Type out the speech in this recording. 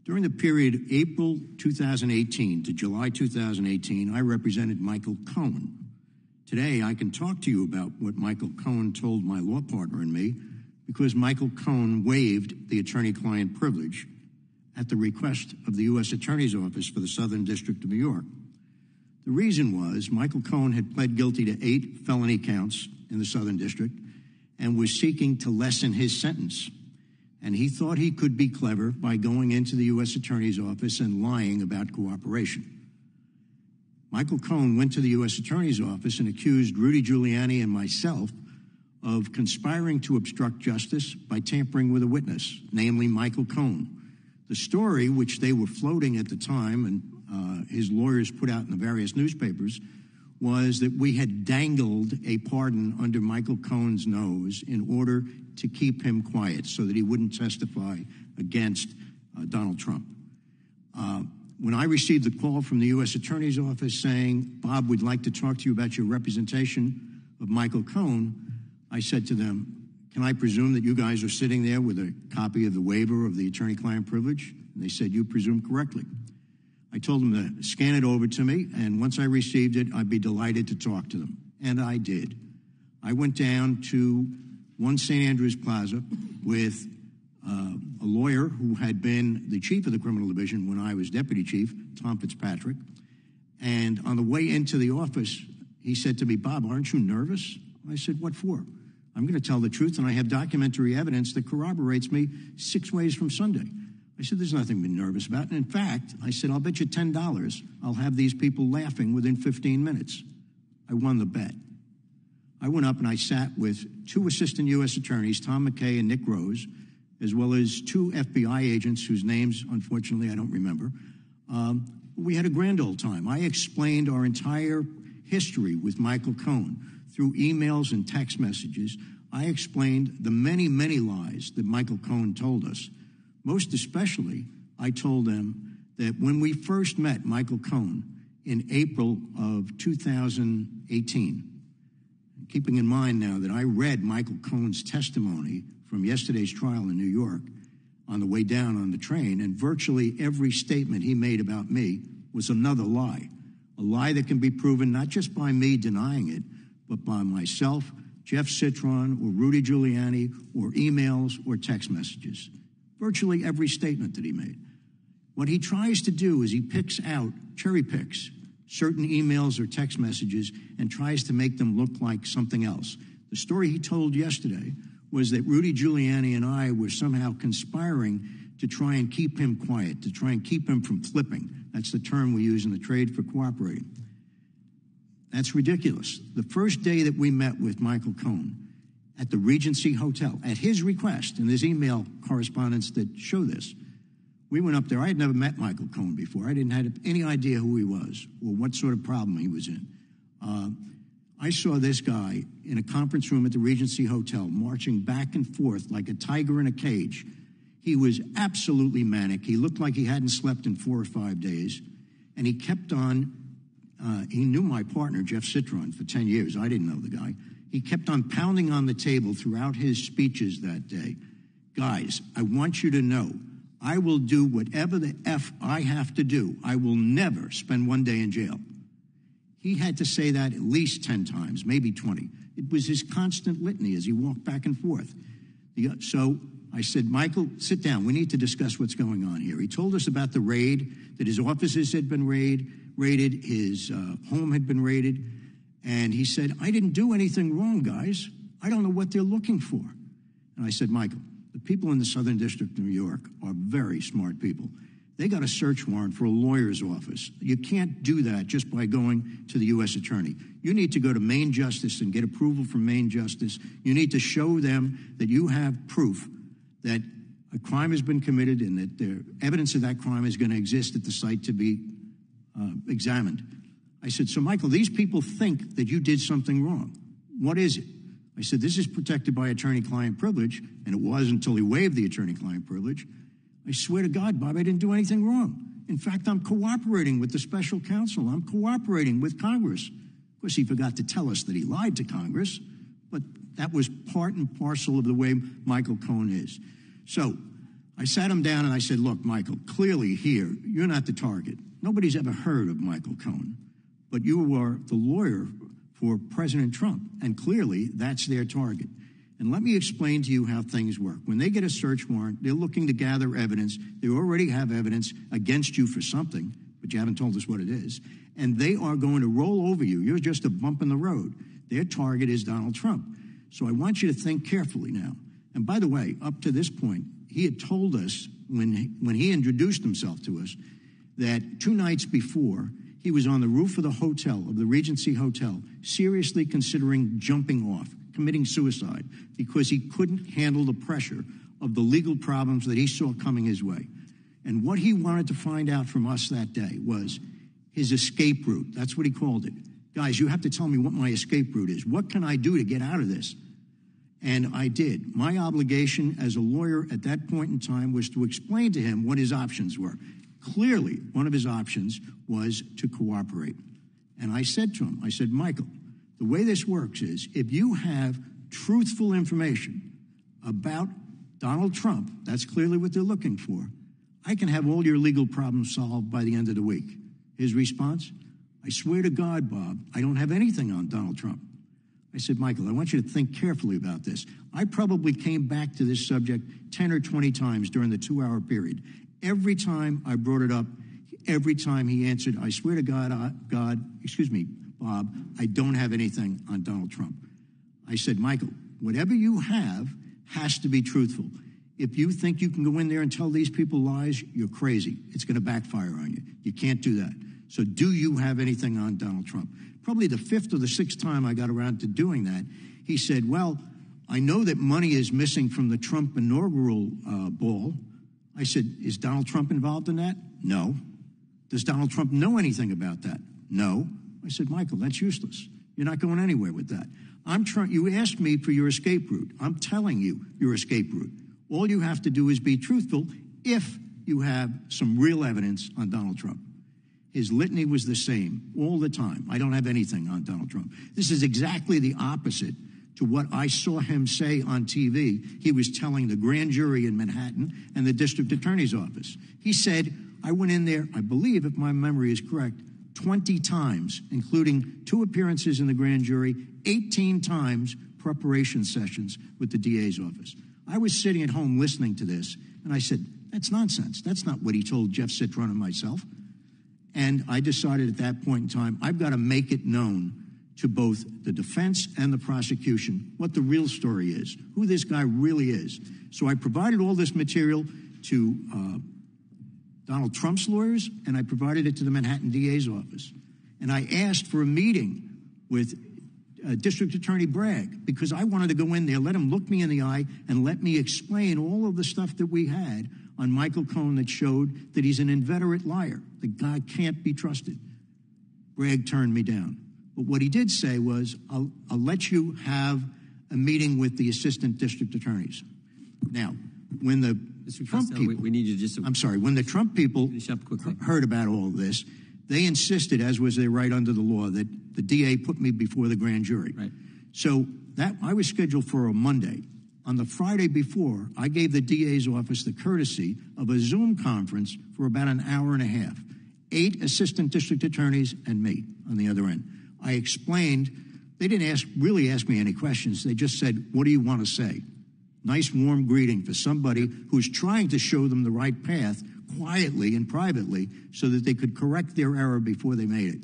During the period April 2018 to July 2018, I represented Michael Cohen. Today, I can talk to you about what Michael Cohen told my law partner and me because Michael Cohen waived the attorney-client privilege at the request of the U.S. Attorney's Office for the Southern District of New York. The reason was Michael Cohen had pled guilty to 8 felony counts in the Southern District and was seeking to lessen his sentence. And he thought he could be clever by going into the U.S. Attorney's Office and lying about cooperation. Michael Cohen went to the U.S. Attorney's Office and accused Rudy Giuliani and myself of conspiring to obstruct justice by tampering with a witness, namely Michael Cohen. The story, which they were floating at the time and his lawyers put out in the various newspapers, was that we had dangled a pardon under Michael Cohen's nose in order to keep him quiet so that he wouldn't testify against Donald Trump. When I received the call from the U.S. Attorney's Office saying, Bob, we'd like to talk to you about your representation of Michael Cohen, I said to them, can I presume that you guys are sitting there with a copy of the waiver of the attorney-client privilege? And they said, you presume correctly. I told them to scan it over to me, and once I received it, I'd be delighted to talk to them. And I did. I went down to 1 St. Andrews Plaza with a lawyer who had been the chief of the criminal division when I was deputy chief, Tom Fitzpatrick. And on the way into the office, he said to me, Bob, aren't you nervous? I said, what for? I'm going to tell the truth, and I have documentary evidence that corroborates me 6 ways from Sunday. I said, there's nothing to be nervous about. And in fact, I said, I'll bet you $10 I'll have these people laughing within 15 minutes. I won the bet. I went up and I sat with 2 assistant U.S. attorneys, Tom McKay and Nick Rose, as well as 2 FBI agents whose names, unfortunately, I don't remember. We had a grand old time. I explained our entire history with Michael Cohen through emails and text messages. I explained the many, many lies that Michael Cohen told us. Most especially, I told them that when we first met Michael Cohen in April of 2018, keeping in mind now that I read Michael Cohen's testimony from yesterday's trial in New York on the way down on the train, and virtually every statement he made about me was another lie, a lie that can be proven not just by me denying it, but by myself, Jeff Citron, or Rudy Giuliani, or emails or text messages. Virtually every statement that he made. What he tries to do is he picks out, cherry picks, certain emails or text messages and tries to make them look like something else. The story he told yesterday was that Rudy Giuliani and I were somehow conspiring to try and keep him quiet, to try and keep him from flipping. That's the term we use in the trade for cooperating. That's ridiculous. The first day that we met with Michael Cohen at the Regency Hotel, at his request, and there's email correspondence that show this, we went up there. I had never met Michael Cohen before. I didn't have any idea who he was or what sort of problem he was in. I saw this guy in a conference room at the Regency Hotel marching back and forth like a tiger in a cage. He was absolutely manic. He looked like he hadn't slept in 4 or 5 days. And he kept on, he knew my partner, Jeff Citron, for 10 years. I didn't know the guy. He kept on pounding on the table throughout his speeches that day. Guys, I want you to know, I will do whatever the F I have to do. I will never spend 1 day in jail. He had to say that at least 10 times, maybe 20. It was his constant litany as he walked back and forth. So I said, Michael, sit down. We need to discuss what's going on here. He told us about the raid, that his offices had been raided, his home had been raided. And he said, I didn't do anything wrong, guys. I don't know what they're looking for. And I said, Michael, the people in the Southern District of New York are very smart people. They got a search warrant for a lawyer's office. You can't do that just by going to the U.S. attorney. You need to go to Maine Justice and get approval from Maine Justice. You need to show them that you have proof that a crime has been committed and that the evidence of that crime is going to exist at the site to be examined. I said, so Michael, these people think that you did something wrong. What is it? I said, this is protected by attorney-client privilege, and it was until he waived the attorney-client privilege. I swear to God, Bob, I didn't do anything wrong. In fact, I'm cooperating with the special counsel. I'm cooperating with Congress. Of course, he forgot to tell us that he lied to Congress, but that was part and parcel of the way Michael Cohen is. So I sat him down and I said, look, Michael, clearly here, you're not the target. Nobody's ever heard of Michael Cohen, but you are the lawyer for President Trump, and clearly that's their target. And let me explain to you how things work. When they get a search warrant, they're looking to gather evidence. They already have evidence against you for something, but you haven't told us what it is. And they are going to roll over you. You're just a bump in the road. Their target is Donald Trump. So I want you to think carefully now. And by the way, up to this point, he had told us when he introduced himself to us that 2 nights before, he was on the roof of the hotel, of the Regency Hotel, seriously considering jumping off, committing suicide, because he couldn't handle the pressure of the legal problems that he saw coming his way. And what he wanted to find out from us that day was his escape route. That's what he called it. Guys, you have to tell me what my escape route is. What can I do to get out of this? And I did. My obligation as a lawyer at that point in time was to explain to him what his options were. Clearly, one of his options was to cooperate. And I said to him, I said, Michael, the way this works is if you have truthful information about Donald Trump, that's clearly what they're looking for, I can have all your legal problems solved by the end of the week. His response, I swear to God, Bob, I don't have anything on Donald Trump. I said, Michael, I want you to think carefully about this. I probably came back to this subject 10 or 20 times during the 2-hour period. Every time I brought it up, every time he answered, I swear to God, Bob, I don't have anything on Donald Trump. I said, Michael, whatever you have has to be truthful. If you think you can go in there and tell these people lies, you're crazy. It's going to backfire on you. You can't do that. So do you have anything on Donald Trump? Probably the 5th or the 6th time I got around to doing that, he said, well, I know that money is missing from the Trump inaugural ball. I said, is Donald Trump involved in that? No. Does Donald Trump know anything about that? No. I said, Michael, that's useless. You're not going anywhere with that. You asked me for your escape route. I'm telling you your escape route. All you have to do is be truthful if you have some real evidence on Donald Trump. His litany was the same all the time. I don't have anything on Donald Trump. This is exactly the opposite to what I saw him say on TV. He was telling the grand jury in Manhattan and the district attorney's office. He said, I went in there, I believe, if my memory is correct, 20 times, including 2 appearances in the grand jury, 18 times preparation sessions with the DA's office. I was sitting at home listening to this, and I said, that's nonsense. That's not what he told Jeff Citron and myself. And I decided at that point in time, I've got to make it known to both the defense and the prosecution what the real story is, who this guy really is. So I provided all this material to Donald Trump's lawyers, and I provided it to the Manhattan DA's office. And I asked for a meeting with District Attorney Bragg because I wanted to go in there, let him look me in the eye, and let me explain all of the stuff that we had on Michael Cohen that showed that he's an inveterate liar. The guy can't be trusted. Bragg turned me down. But what he did say was, I'll let you have a meeting with the assistant district attorneys. Now, when the Trump people, we need you just. I'm sorry. When the Trump people heard about all of this, they insisted, as was their right under the law, that the DA put me before the grand jury. Right. So that I was scheduled for a Monday. On the Friday before, I gave the DA's office the courtesy of a Zoom conference for about an hour and a half. 8 assistant district attorneys and me on the other end. I explained. They didn't really ask me any questions. They just said, what do you want to say? Nice, warm greeting for somebody who's trying to show them the right path quietly and privately so that they could correct their error before they made it.